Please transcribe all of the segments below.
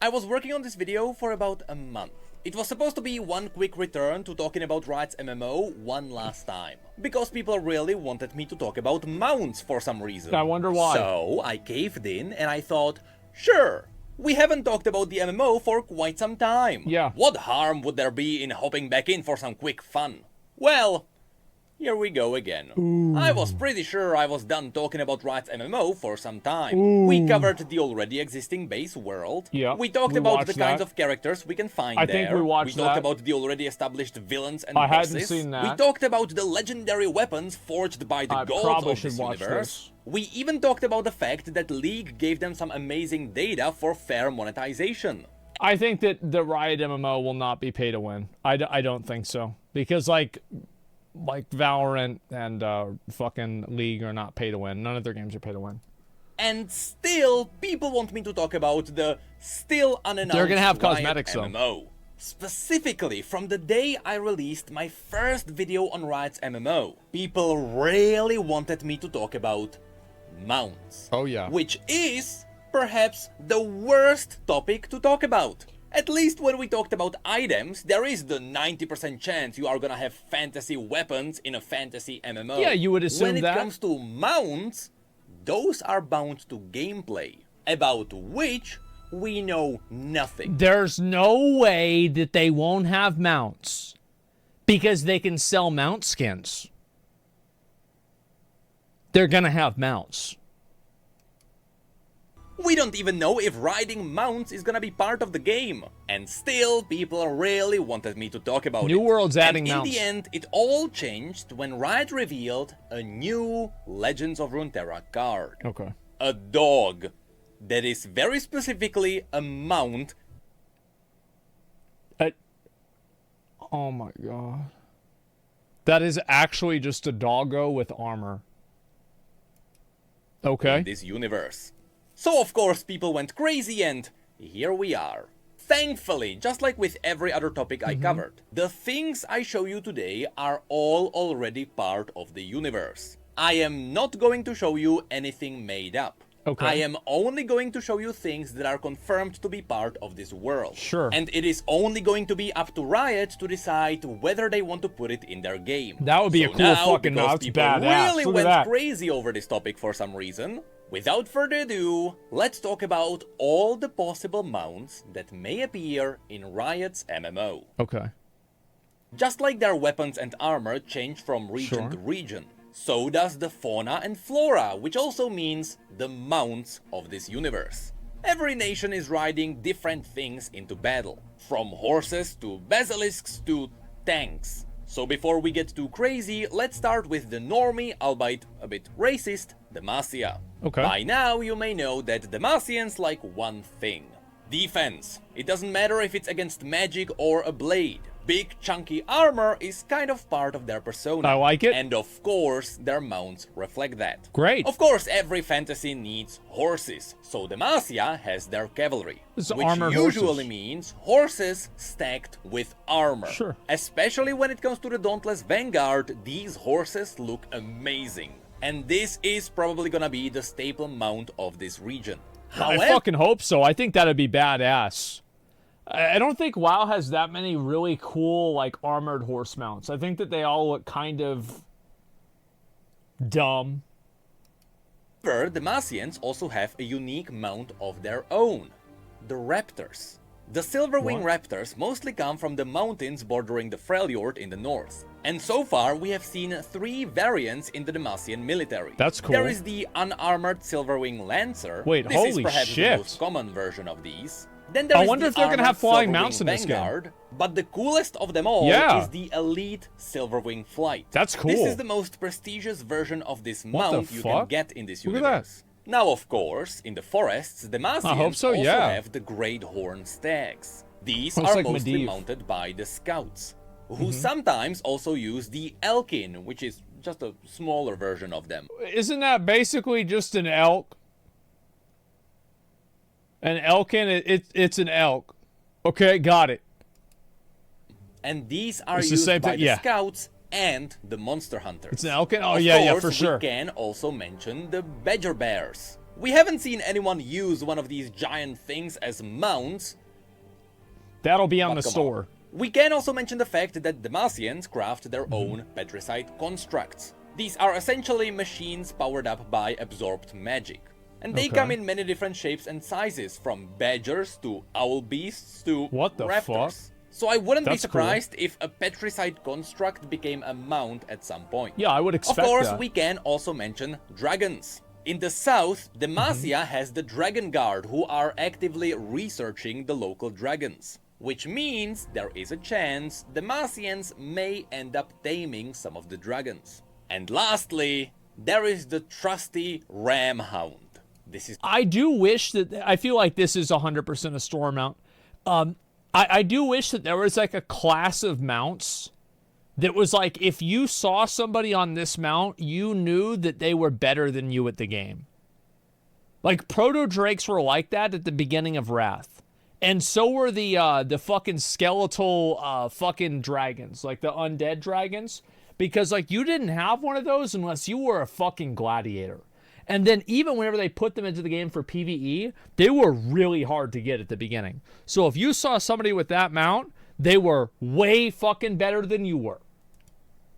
I was working on this video for about a month. It was supposed to be one quick return to talking about Riot's MMO one last time. Because people really wanted me to talk about mounts for some reason. I wonder why. So I caved in and I thought, sure, we haven't talked about the MMO for quite some time. Yeah. What harm would there be in hopping back in for some quick fun? Well, here we go again. Ooh. I was pretty sure I was done talking about Riot's MMO for some time. We covered the already existing base world. Yeah, We talked we about the watched kinds that. of characters we can find I there. think we watched talked that. about the already established villains and I bosses. hadn't seen that. We talked about the legendary weapons forged by the I gods probably of should this watch universe. this. We even talked about the fact that League gave them some amazing data for fair monetization. I think that the Riot MMO will not be pay to win. I don't think so. Because, like Valorant and fucking League are not pay to win. None of their games are pay to win. And still, people want me to talk about the still unannounced They're gonna have Riot cosmetics, though. MMO. Specifically, from the day I released my first video on Riot's MMO, people really wanted me to talk about mounts. Oh, yeah. Which is, perhaps, the worst topic to talk about. At least when we talked about items, there is the 90% chance you are gonna have fantasy weapons in a fantasy MMO. Yeah, you would assume when it that. comes to mounts, those are bound to gameplay, about which we know nothing. There's no way that they won't have mounts. Because they can sell mount skins. They're gonna have mounts. We don't even know if riding mounts is gonna be part of the game. And still, people really wanted me to talk about it. New World's adding and mounts. in the end, it all changed when Riot revealed a new Legends of Runeterra card. Okay. A dog that is very specifically a mount. Oh my god. That is actually just a doggo with armor. Okay. In this universe. So of course people went crazy and here we are. Thankfully, just like with every other topic I covered, the things I show you today are all already part of the universe. I am not going to show you anything made up. Okay. I am only going to show you things that are confirmed to be part of this world. Sure. And it is only going to be up to Riot to decide whether they want to put it in their game. That would be a So cool now, fucking because mount. That's people badass. really Look at went that. crazy over this topic for some reason, without further ado, let's talk about all the possible mounts that may appear in Riot's MMO. Okay. Just like their weapons and armor change from region Sure. to region, so does the fauna and flora, which also means the mounts of this universe. Every nation is riding different things into battle, from horses to basilisks to tanks. So before we get too crazy, let's start with the normie, albeit a bit racist, Demacia. Okay. By now you may know that Demacians like one thing. Defense. It doesn't matter if it's against magic or a blade. Big chunky armor is kind of part of their persona. I like it. And of course, their mounts reflect that. Great. Of course, every fantasy needs horses, so Demacia has their cavalry. It's which armored usually horses. means horses stacked with armor. Sure. Especially when it comes to the Dauntless Vanguard, these horses look amazing. And this is probably gonna be the staple mount of this region. I fucking hope so. I think that'd be badass. I don't think WoW has that many really cool, like, armored horse mounts. I think that they all look kind of dumb. However, the Demacians also have a unique mount of their own, the Raptors. The Silverwing Raptors mostly come from the mountains bordering the Freljord in the north. And so far we have seen 3 variants in the Demacian military. That's cool. There is the unarmored Silverwing Lancer. Wait, this is holy perhaps shit. the most common version of these. Then there I is wonder the if they're gonna armored have flying Silverwing mounts in this game. Vanguard, but the coolest of them all Yeah. is the Elite Silverwing Flight. That's cool. This is the most prestigious version of this What the mount you can fuck? get in this Look at that. universe. Now, of course, in the forests, the Demacians hope so, also yeah. have the Great Horn Stags. These Looks are like mostly Medivh. mounted by the Scouts, who sometimes also use the Elkin, which is just a smaller version of them. Isn't that basically just an elk? An elkin, it's an elk. Okay, got it. And these are It's the used same by thing, the yeah. Scouts and the Monster Hunters. It's an elkin? Oh, Of yeah, course, for sure. we can also mention the Badger Bears, We haven't seen anyone use one of these giant things as mounts. That'll be on But the come store. We can also mention the fact that Demacians craft their own patricide constructs. These are essentially machines powered up by absorbed magic. And they come in many different shapes and sizes, from badgers to owl beasts to What the raptors. fuck? So I wouldn't be That's surprised if a patricide construct became a mount at some point. Yeah, I would expect Of course, that. we can also mention dragons. In the south, Demacia has the Dragon Guard, who are actively researching the local dragons. Which means there is a chance Demacians may end up taming some of the dragons. And lastly, there is the trusty Ram Hound. This is... I do wish that... I feel like this is 100% a store mount. I do wish that there was like a class of mounts that was like, if you saw somebody on this mount, you knew that they were better than you at the game. Like, proto-drakes were like that at the beginning of Wrath. And so were the fucking skeletal fucking dragons, like the undead dragons. Because, like, you didn't have one of those unless you were a fucking gladiator. And then even whenever they put them into the game for PvE, they were really hard to get at the beginning. So if you saw somebody with that mount, they were way fucking better than you were.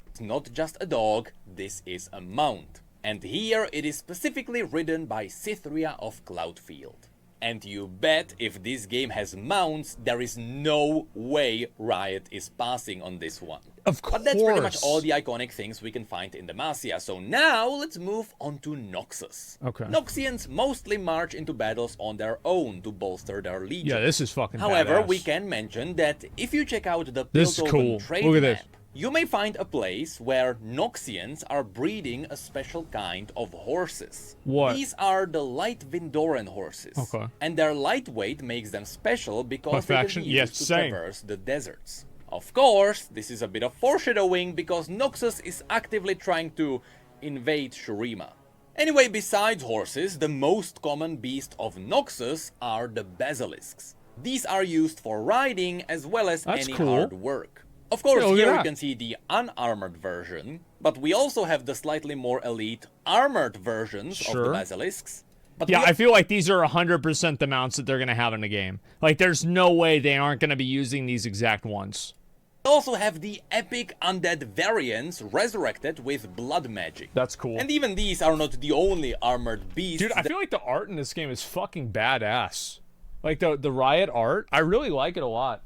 It's not just a dog, this is a mount. And here it is specifically ridden by Cytheria of Cloudfield. And you bet if this game has mounts, there is no way Riot is passing on this one. Of course. But that's pretty much all the iconic things we can find in Demacia. So now let's move on to Noxus. Okay. Noxians mostly march into battles on their own to bolster their legion. Yeah, this is fucking However, badass. we can mention that if you check out the This is Piltover cool. trade Look at map, this. you may find a place where Noxians are breeding a special kind of horses. What? These are the light Vindoran horses. Okay. And their lightweight makes them special because What they faction? can be Yes, used to same. traverse the deserts. Of course, this is a bit of foreshadowing because Noxus is actively trying to invade Shurima. Anyway, besides horses, the most common beast of Noxus are the basilisks. These are used for riding as well as That's any cool. hard work. Of course, Yeah, look at here you that. can see the unarmored version, but we also have the slightly more elite armored versions of the Sure. basilisks. But Yeah, we I feel like these are 100% the mounts that they're going to have in the game. Like, there's no way they aren't going to be using these exact ones. also have the epic undead variants resurrected with blood magic. That's cool. And even these are not the only armored beasts. Dude, I feel like the art in this game is fucking badass. Like, the Riot art, I really like it a lot.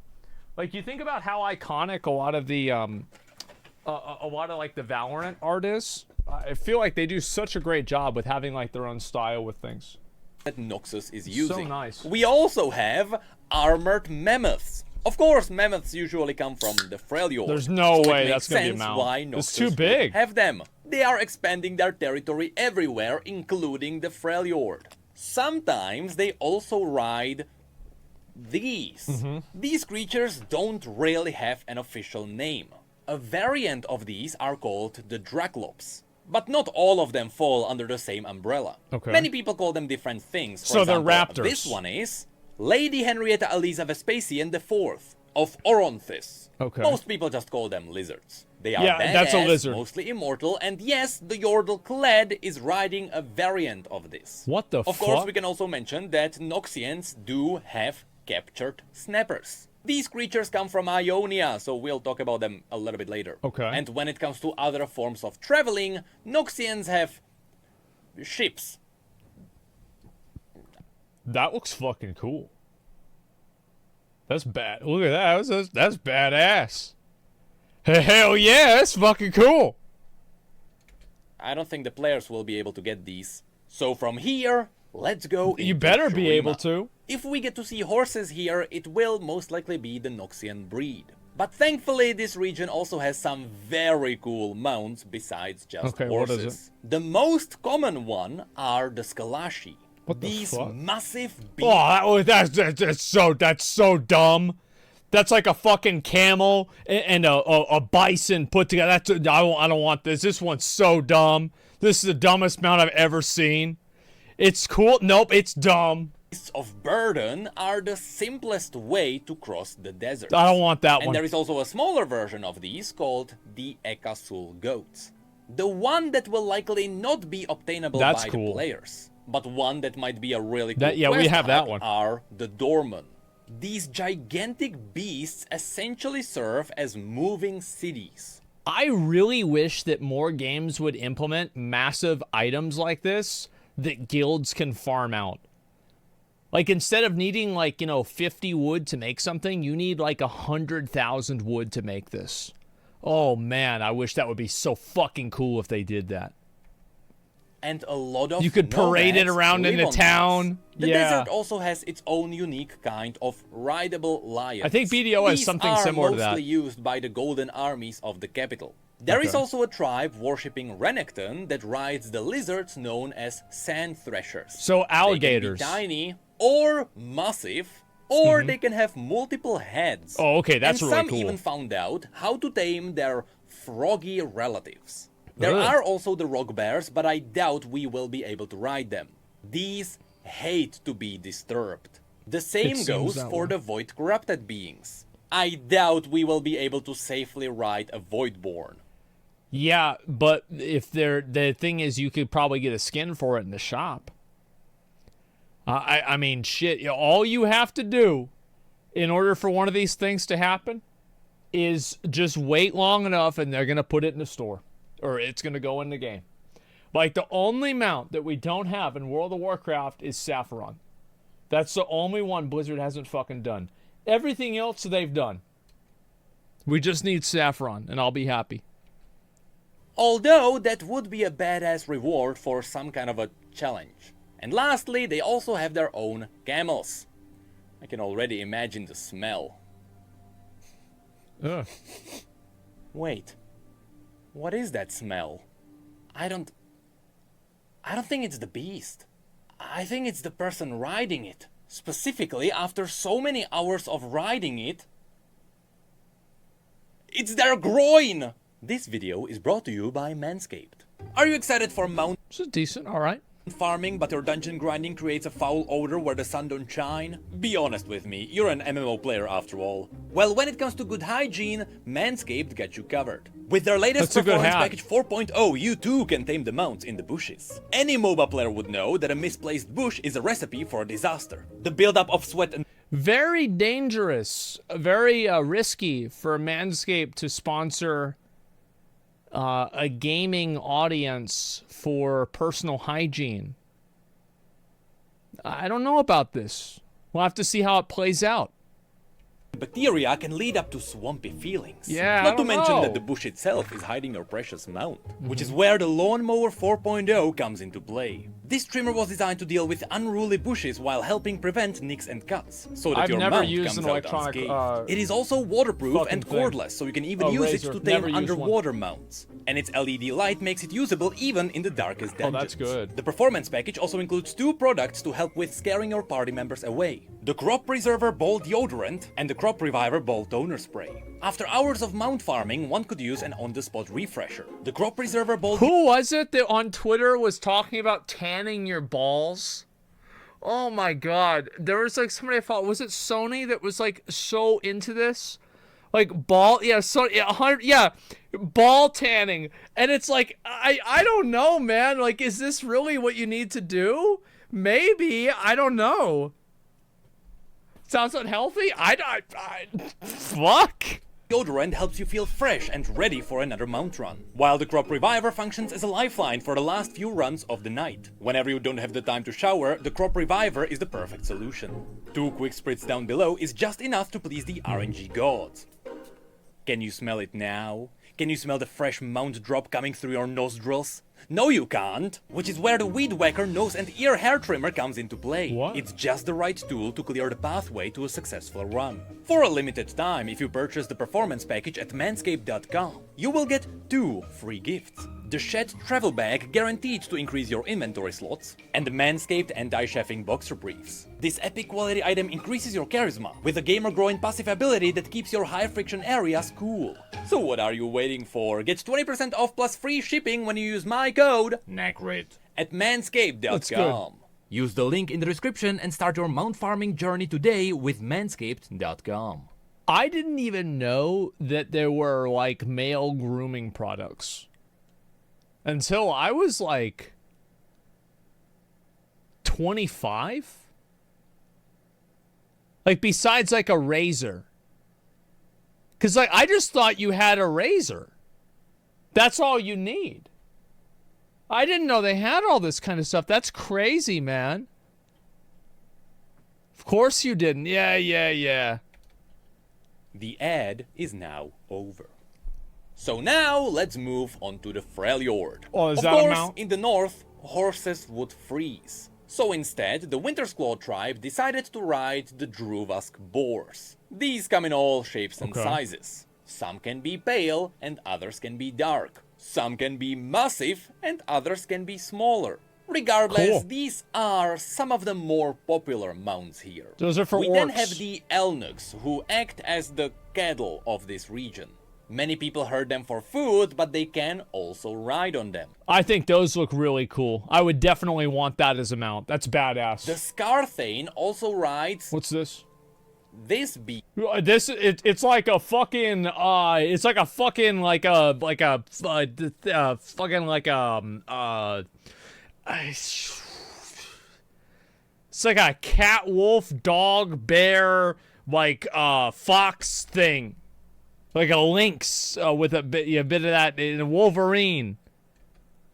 Like, you think about how iconic a lot of the, like, the Valorant art is. I feel like they do such a great job with having, like, their own style with things. that Noxus is using. So nice. We also have armored mammoths. Of course, mammoths usually come from the Freljord. There's no so way it that's makes gonna be a sense mount. why It's Noxus too would big. have them. They are expanding their territory everywhere, including the Freljord. Sometimes they also ride these. Mm-hmm. These creatures don't really have an official name. A variant of these are called the Draclops. But not all of them fall under the same umbrella. Okay. Many people call them different things. For So they're example, raptors. This one is Lady Henrietta Eliza Vespasian IV of Oronthis. Okay. Most people just call them lizards. They are Yeah, badass, that's a lizard. mostly immortal, and yes, the Yordle Kled is riding a variant of this. What the Of course, fuck? we can also mention that Noxians do have captured snappers. These creatures come from Ionia, so we'll talk about them a little bit later. Okay. And when it comes to other forms of traveling, Noxians have ships. That looks fucking cool. That's bad. Look at that. That's badass. Hell yeah, that's fucking cool. I don't think the players will be able to get these. So from here, let's go You into better be Shurima. able to. If we get to see horses here, it will most likely be the Noxian breed. But thankfully, this region also has some very cool mounts besides just Okay, what horses. is The most common one are the Skalashi. What the These fuck? massive Oh, that's so dumb. That's like a fucking camel and a bison put together. I don't want this. This one's so dumb. This is the dumbest mount I've ever seen. It's cool. Nope, it's dumb. beasts of burden are the simplest way to cross the desert. I don't want that And one. there is also a smaller version of these called the Ekasul goats. The one that will likely not be obtainable That's by cool. the players. but one that might be a really cool Yeah, we quest have that hack one. are the Doormen. These gigantic beasts essentially serve as moving cities. I really wish that more games would implement massive items like this that guilds can farm out. Like, instead of needing, like, 50 wood to make something, you need, like, 100,000 wood to make this. Oh, man, I wish that would be so fucking cool if they did that. And a lot of You could parade it nomads around live in the on town. these. The Yeah. desert also has its own unique kind of rideable lions. I think BDO has something similar to These are that. mostly used by the golden armies of the capital. There is Okay. also a tribe worshipping Renekton that rides the lizards known as sand threshers. So alligators. They can be tiny or massive, or they can have multiple heads. Oh, okay, that's and really some cool. even found out how to tame their froggy relatives. There Ugh. are also the rock bears, but I doubt we will be able to ride them. These hate to be disturbed. The same seems goes that for way. the void corrupted beings. I doubt we will be able to safely ride a voidborn. Yeah, but if the thing is, you could probably get a skin for it in the shop. I mean, shit. All you have to do in order for one of these things to happen is just wait long enough, and they're gonna put it in the store, or it's gonna go in the game. Like, the only mount that we don't have in World of Warcraft is Saffron. That's the only one Blizzard hasn't fucking done. Everything else they've done. We just need Saffron, and I'll be happy. Although that would be a badass reward for some kind of a challenge. And lastly, they also have their own camels. I can already imagine the smell. Ugh. Wait. What is that smell? I don't think it's the beast. I think it's the person riding it. Specifically, after so many hours of riding it, it's their groin! This video is brought to you by Manscaped. Are you excited for mountain This is decent, alright. farming, but your dungeon grinding creates a foul odor where the sun don't shine? Be honest with me, you're an MMO player after all. Well, when it comes to good hygiene, Manscaped got you covered. With their latest That's a good performance hat. package 4.0, you too can tame the mounts in the bushes. Any MOBA player would know that a misplaced bush is a recipe for a disaster. The buildup of sweat and Very dangerous, very risky for Manscaped to sponsor a gaming audience for personal hygiene. I don't know about this. We'll have to see how it plays out. bacteria can lead up to swampy feelings. Yeah, I Not to don't mention know. that the bush itself is hiding your precious mount, which is where the Lawnmower 4.0 comes into play. This trimmer was designed to deal with unruly bushes while helping prevent nicks and cuts, so that I've your never mount used comes an out electronic, unscathed. It is also waterproof fucking and thing. cordless, so you can even A use razor. it to Never tame used one. underwater mounts. And its LED light makes it usable even in the darkest Oh, dungeons. that's good. The performance package also includes 2 products to help with scaring your party members away. The Crop Preserver Ball Deodorant and the Crop Reviver Ball Toner Spray. After hours of mount farming, one could use an on-the-spot refresher. The Crop Preserver Ball Who was it that on Twitter was talking about tanning your balls? Oh my god. There was like somebody I thought, was it Sony that was like so into this? Like ball, yeah, so yeah, 100, yeah, ball tanning. And it's like, I don't know, man. Like, is this really what you need to do? Maybe, I don't know. Sounds unhealthy? Fuck. Deodorant helps you feel fresh and ready for another mount run, while the Crop Reviver functions as a lifeline for the last few runs of the night. Whenever you don't have the time to shower, the Crop Reviver is the perfect solution. 2 quick spritz down below is just enough to please the RNG gods. Can you smell it now? Can you smell the fresh mount drop coming through your nostrils? No, you can't! Which is where the Weed Whacker nose and ear hair trimmer comes into play. What? It's just the right tool to clear the pathway to a successful run. For a limited time, if you purchase the performance package at manscaped.com, you will get 2 free gifts. The Shed Travel Bag, guaranteed to increase your inventory slots, and the Manscaped Anti-Chafing Boxer Briefs. This epic quality item increases your charisma, with a gamer growing passive ability that keeps your high-friction areas cool. So what are you waiting for? Get 20% off plus free shipping when you use my code NACRIT. at That's good. manscaped.com. Use the link in the description and start your mount farming journey today with manscaped.com. I didn't even know that there were like male grooming products until I was like 25? Like, besides, like, a razor. Because, like, I just thought you had a razor. That's all you need. I didn't know they had all this kind of stuff. That's crazy, man. Of course you didn't. Yeah. The ad is now over. So now let's move on to the Freljord. Oh, is of that a course, mount? in the north, horses would freeze. So instead, the Wintersclaw tribe decided to ride the Druvask boars. These come in all shapes and sizes. Some can be pale and others can be dark. Some can be massive and others can be smaller. Regardless, these are some of the more popular mounts here. Those are for We orcs. then have the Elnuks, who act as the cattle of this region. Many people herd them for food, but they can also ride on them. I think those look really cool. I would definitely want that as a mount. That's badass. The Scarthane also rides What's this? this beast. It's like a fucking it's like a fucking it's like a cat, wolf, dog, bear, like fox thing. Like a lynx with a bit of that in a Wolverine.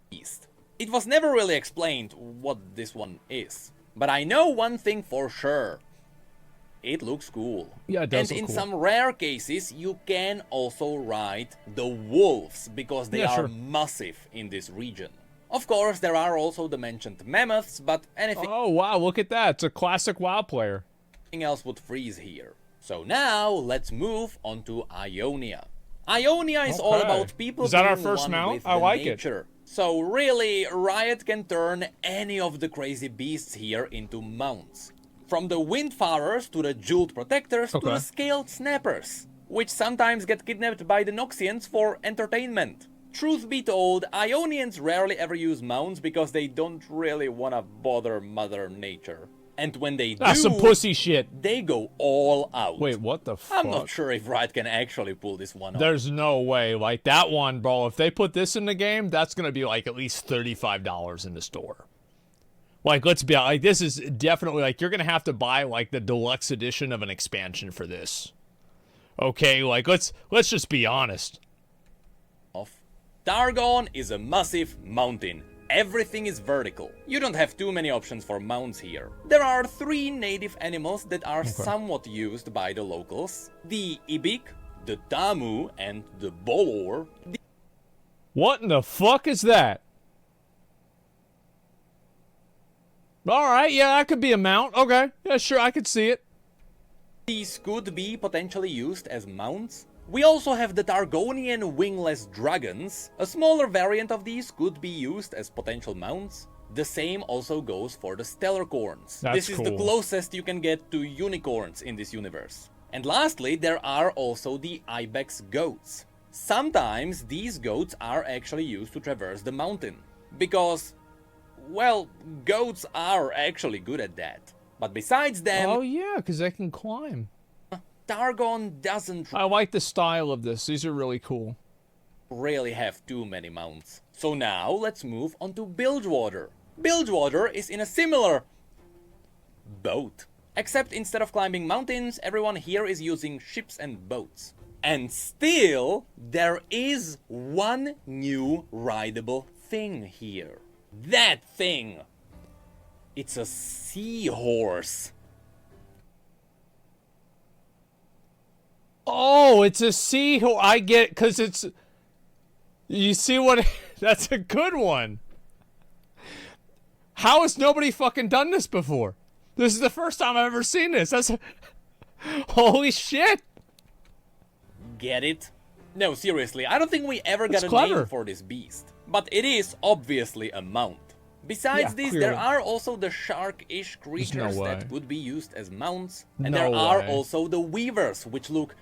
It was never really explained what this one is. But I know one thing for sure. It looks cool. Yeah, it does And look in cool. some rare cases, you can also ride the wolves, because they are massive in this region. Of course, there are also the mentioned mammoths, but anything Oh, wow, look at that. It's a classic WoW player. else would freeze here. So now, let's move on to Ionia. Ionia is all about people Is that our being first one mount? with I the like it. nature. So really, Riot can turn any of the crazy beasts here into mounts. From the Windfarers to the Jeweled Protectors to the Scaled Snappers, which sometimes get kidnapped by the Noxians for entertainment. Truth be told, Ionians rarely ever use mounts because they don't really wanna bother Mother Nature. And when they do, That's some pussy shit. they go all out. Wait, what the fuck? I'm not sure if Riot can actually pull this one off. There's no way. Like, that one, bro, if they put this in the game, that's gonna be, like, at least $35 in the store. Like, let's be like, this is definitely, like, you're gonna have to buy, like, the deluxe edition of an expansion for this. Okay, like, let's just be honest. Targon is a massive mountain. Everything is vertical. You don't have too many options for mounts here. There are 3 native animals that are somewhat used by the locals. The Ibik, the Tamu, and the Bolor. What in the fuck is that? Alright, yeah, that could be a mount. Okay, yeah, sure, I could see it. These could be potentially used as mounts. We also have the Targonian wingless dragons. A smaller variant of these could be used as potential mounts. The same also goes for the Stellarcorns. This is the closest you can get to unicorns in this universe. And lastly, there are also the Ibex goats. Sometimes these goats are actually used to traverse the mountain. Because, well, goats are actually good at that. But besides them... Oh yeah, because they can climb. Targon doesn't I like the style of this. These are really cool. really have too many mounts. So now let's move on to Bilgewater. Bilgewater is in a similar boat. Except instead of climbing mountains, everyone here is using ships and boats. And still, there is one new rideable thing here. That thing! It's a seahorse. Oh, it's a seahorse. I get, because it's... You see what... That's a good one. How has nobody fucking done this before? This is the first time I've ever seen this. That's... Holy shit. Get it? No, seriously, I don't think we ever got a name for this beast. But it is obviously a mount. Besides this, there are also the shark-ish creatures that would be used as mounts. And there are also the weavers, which look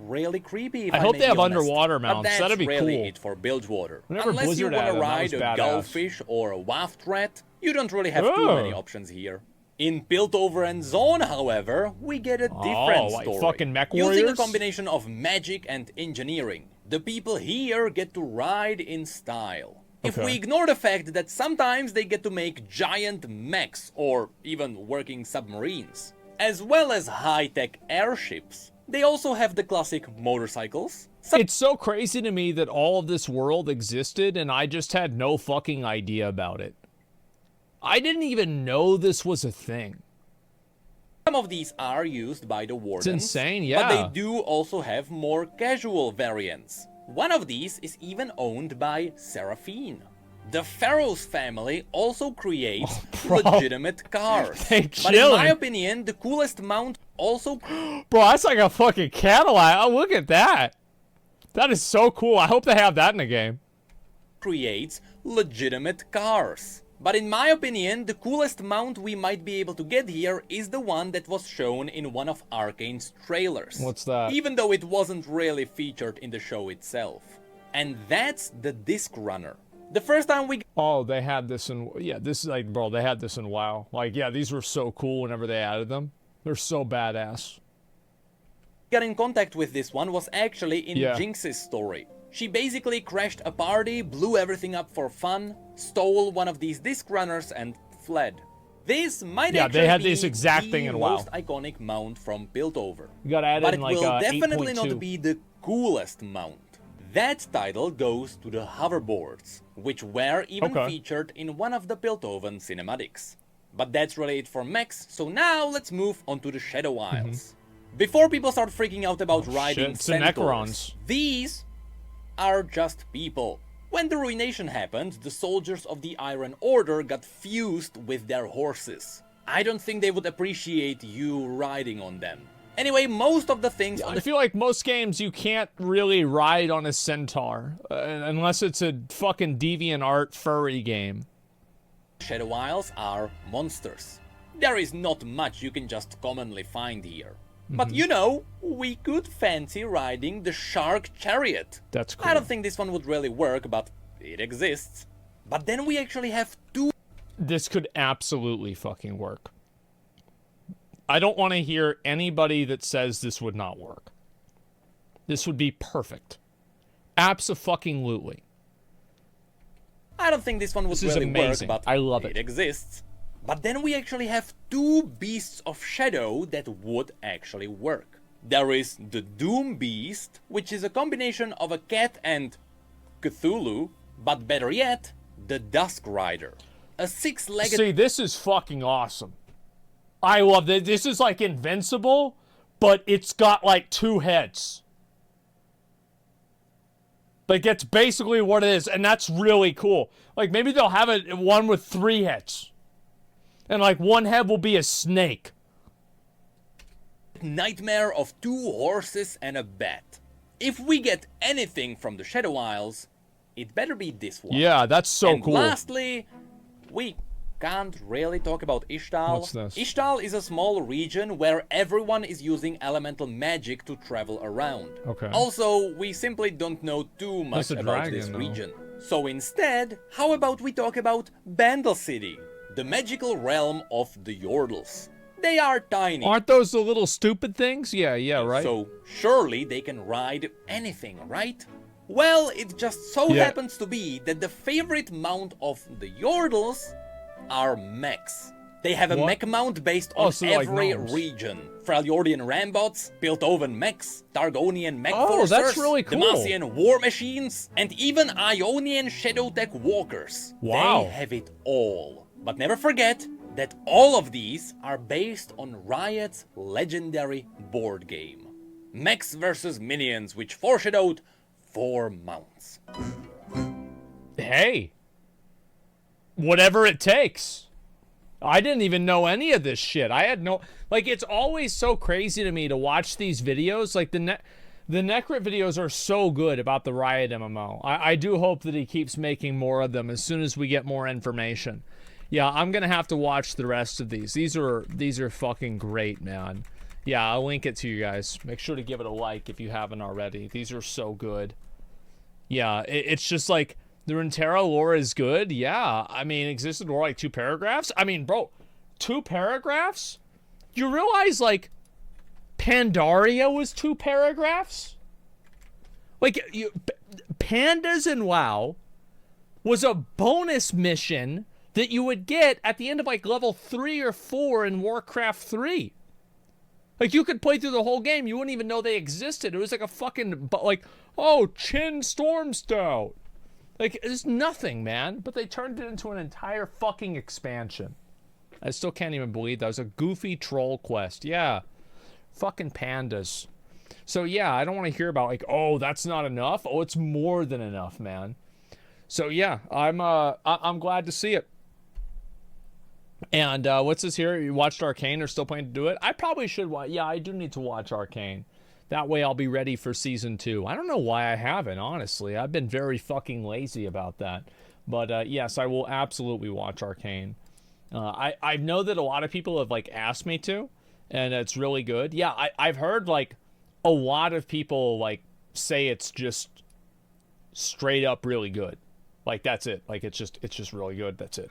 really creepy, if I hope may they have be honest. underwater mounts. But That'd be that's really cool. it for Bilgewater. Whenever Unless Blizzard you want had to them, that ride was a badass. gullfish or a waft rat, you don't really have too many options here. In Piltover and Zone, however, we get a different story. Fucking mech Using warriors? a combination of magic and engineering, the people here get to ride in style. If we ignore the fact that sometimes they get to make giant mechs or even working submarines, as well as high-tech airships, they also have the classic motorcycles. It's so crazy to me that all of this world existed and I just had no fucking idea about it. I didn't even know this was a thing. Some of these are used by the Wardens. It's insane, yeah. But they do also have more casual variants. One of these is even owned by Seraphine. The Pharaoh's family also creates legitimate cars. But in my opinion, the coolest mount also... Bro, that's like a fucking Cadillac. Oh, look at that. That is so cool. I hope they have that in the game. ...creates legitimate cars. But in my opinion, the coolest mount we might be able to get here is the one that was shown in one of Arcane's trailers. What's that? Even though it wasn't really featured in the show itself. And that's the Disc Runner. The first time we... Oh, they had this in... Yeah, this is like, bro, they had this in WoW. Like, yeah, these were so cool whenever they added them. They're so badass. Got in contact with this one was actually in Jinx's story. She basically crashed a party, blew everything up for fun, stole one of these disc runners and fled. This might actually they had be this exact thing in WoW. most iconic mount from Piltover. You got added but in it like will definitely 8.2. not be the coolest mount. That title goes to the hoverboards, which were even featured in one of the Piltover cinematics. But that's really it for mechs, so now let's move on to the Shadow Isles. Before people start freaking out about riding centaurs, these are just people. When the ruination happened, the soldiers of the Iron Order got fused with their horses. I don't think they would appreciate you riding on them. Anyway, most of the things... I feel like most games you can't really ride on a centaur, unless it's a fucking DeviantArt furry game. Shadow Isles are monsters. There is not much you can just commonly find here. But you know, we could fancy riding the Shark Chariot. That's cool. I don't think this one would really work, but it exists. But then we actually have two... This could absolutely fucking work. I don't want to hear anybody that says this would not work. This would be perfect. Abso-fucking-lutely. I don't think this one would really work, but I love it. It exists. But then we actually have two Beasts of Shadow that would actually work. There is the Doom Beast, which is a combination of a cat and Cthulhu, but better yet, the Dusk Rider. A six-legged... See, this is fucking awesome. I love this. This is like Invincible, but it's got like two heads. Like, that's basically what it is, and that's really cool. Like, maybe they'll have it one with three heads. And, like, one head will be a snake. Nightmare of two horses and a bat. If we get anything from the Shadow Isles, it better be this one. Yeah, that's so cool. And lastly, we can't really talk about Ishtal. What's this? Ishtal is a small region where everyone is using elemental magic to travel around. Okay. Also, we simply don't know too much about this region. So instead, how about we talk about Bandle City, the magical realm of the Yordles. They are tiny. Aren't those the little stupid things? Yeah, right. So surely they can ride anything, right? Well, it just so happens to be that the favorite mount of the Yordles are mechs. They have a mech mount based on every region. Freljordian Rambots, Piltover mechs, Targonian mech forcers, that's really cool. Demacian war machines, and even Ionian Shadowtech walkers. Wow. They have it all. But never forget that all of these are based on Riot's legendary board game. Mechs vs. Minions, which foreshadowed 4 mounts. Hey. Whatever it takes. I didn't even know any of this shit. I had no... Like, it's always so crazy to me to watch these videos. Like, the Necrit videos are so good about the Riot MMO. I do hope that he keeps making more of them as soon as we get more information. Yeah, I'm gonna have to watch the rest of these. These are fucking great, man. Yeah, I'll link it to you guys. Make sure to give it a like if you haven't already. These are so good. Yeah, it's just like... The Runeterra lore is good, yeah. I mean, existed lore like 2 paragraphs? I mean, bro, 2 paragraphs? You realize, like, Pandaria was 2 paragraphs? Like, pandas in WoW was a bonus mission that you would get at the end of like level 3 or 4 in Warcraft 3. Like, you could play through the whole game, you wouldn't even know they existed. It was like a fucking, like, oh, Chin Stormstout. Like, it's nothing, man. But they turned it into an entire fucking expansion. I still can't even believe that was a goofy troll quest. Yeah. Fucking pandas. So, yeah, I don't want to hear about, like, oh, that's not enough. Oh, it's more than enough, man. So, yeah, I'm glad to see it. And what's this here? You watched Arcane or still planning to do it? I probably should watch. Yeah, I do need to watch Arcane. That way I'll be ready for season 2. I don't know why I haven't, honestly. I've been very fucking lazy about that. But yes, I will absolutely watch Arcane. I know that a lot of people have like asked me to, and it's really good. Yeah, I've heard like a lot of people like say it's just straight up really good. Like, that's it. Like, it's just really good. That's it.